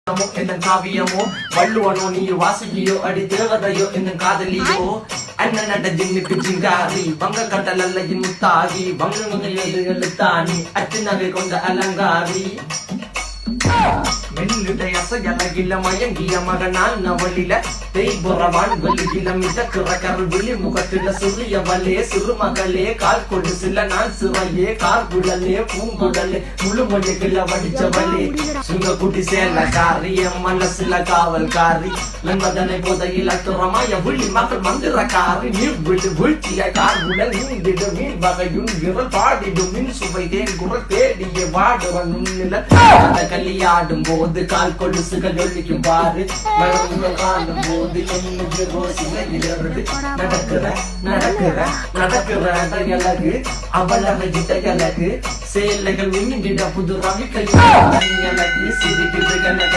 என்னும் காவியமோ வள்ளுவனோ நீ வாசுகியோ அடி தேவதையோ என்னும் காதலியோ அண்ணன் நட ஜின்னுக்கு ஜிங்காரி வங்க கட்டல் அல்ல முத்தாகி வங்க எழுத்தாணி அச்சு நகை கொண்ட அலங்காரி மெல்லுடைய அசையலகில மயங்கிய மகனால் நவலில தேய்புறவான் வெளியில மிதக்கிற கருவிழி முகத்தில சிறியவளே சிறுமகளே கால் கொடு சில நாள் சிறையே கார்குழலே பூங்குழலே முழுமொழிகள வடிச்சவளே சுங்க குட்டி சேலக்காரி என் மனசுல காவல்காரி நண்பதனை போதையில் அத்துறமாய விழி மகள் மந்திரக்காரி நீர் விழு வீழ்ச்சிய கார்குழல் நீந்திடு மீன் வகையும் விரல் பாடிடும் மின் சுவை தேன் குரல் தேடிய வாடுவ நுண்ணில கல்லியாடும் போது கால் கொலுசுகள் ஒழிக்கும் பாரு காணும் போது என்னுடைய ரோசிலிருந்து நடக்கிற அழகு அவளக அழகு சேலைகள் மின்னிட புது ரவிக்கை அழகு சிரிக்கிறது